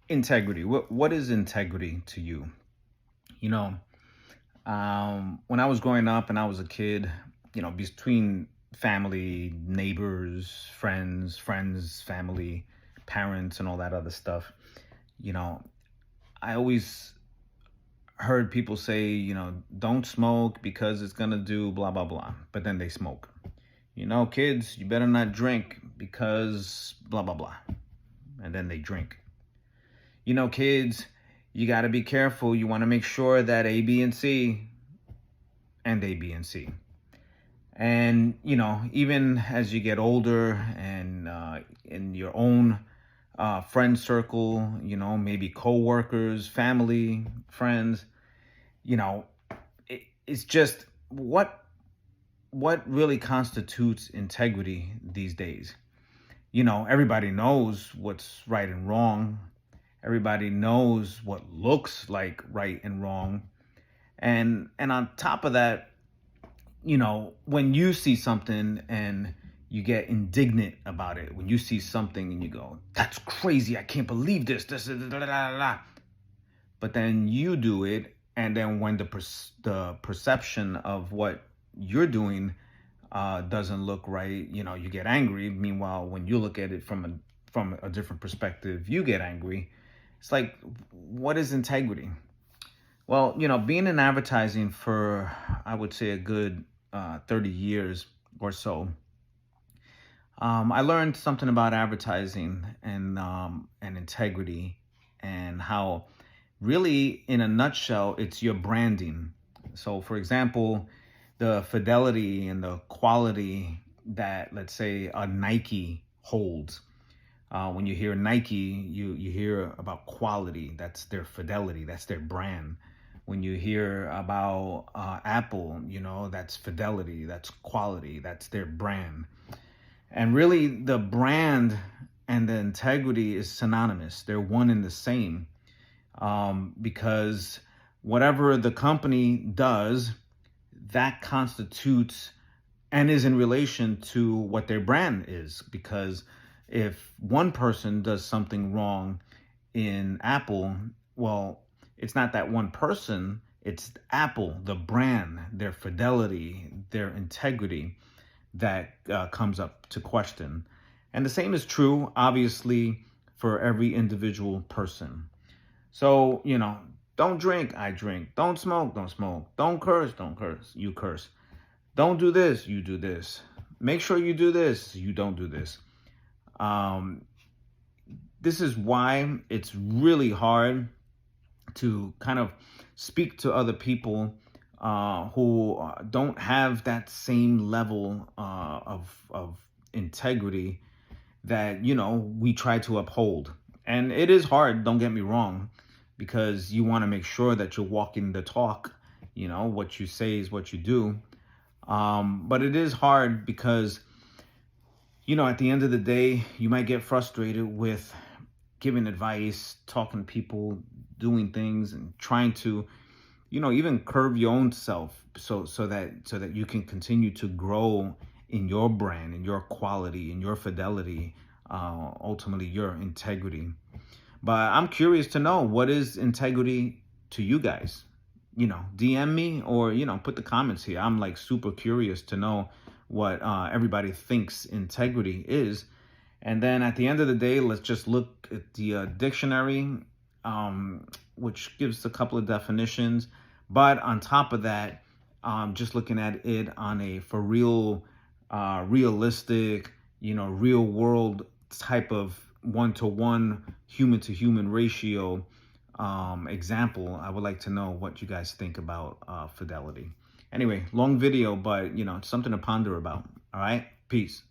Integrity. What is integrity to you? You know, when I was growing up and I was a kid, between family, neighbors, friends, family, parents, and all that other stuff, you know, I always heard people say, don't smoke because it's gonna do blah blah blah. But then they smoke. Kids, you better not drink because blah blah blah. And then they drink. Kids, you got to be careful. You want to make sure that A, B, and C and A, B, and C. And, even as you get older and in your own friend circle, maybe coworkers, family, friends, you know, it's just what really constitutes integrity these days. Everybody knows what's right and wrong. Everybody knows what looks like right and wrong. And on top of that, when you see something and you get indignant about it, when you see something and you go, that's crazy, I can't believe this, da, da, da, da. But then you do it, and then when the perception of what you're doing doesn't look right, you get angry. Meanwhile, when you look at it from a different perspective, you get angry. It's like, what is integrity? Well, being in advertising for, I would say, a good 30 years or so, I learned something about advertising and integrity, and how really, in a nutshell, it's your branding. So, for example, the fidelity and the quality that, let's say, a Nike holds. When you hear Nike, you hear about quality. That's their fidelity. That's their brand. When you hear about Apple, that's fidelity. That's quality. That's their brand. And really, the brand and the integrity is synonymous. They're one and the same, because whatever the company does, that constitutes and is in relation to what their brand is. Because if one person does something wrong in Apple, well, it's not that one person, it's Apple, the brand, their fidelity, their integrity that comes up to question. And the same is true, obviously, for every individual person. So, don't drink, I drink. Don't smoke, don't smoke. Don't curse, don't curse, you curse. Don't do this, you do this. Make sure you do this, you don't do this. Um, this is why it's really hard to kind of speak to other people who don't have that same level of integrity that we try to uphold. And it is hard, don't get me wrong, because you want to make sure that you're walking the talk. What you say is what you do. But it is hard because at the end of the day, you might get frustrated with giving advice, talking to people, doing things, and trying to, even curb your own self, so that you can continue to grow in your brand, in your quality, in your fidelity, ultimately your integrity. But I'm curious to know, what is integrity to you guys? DM me, or put the comments here. I'm like super curious to know what everybody thinks integrity is. And then at the end of the day, let's just look at the dictionary, which gives a couple of definitions. But on top of that, just looking at it on a for real, realistic, real world type of one-to-one, human-to-human ratio example, I would like to know what you guys think about fidelity. Anyway, long video, but it's something to ponder about. All right, peace.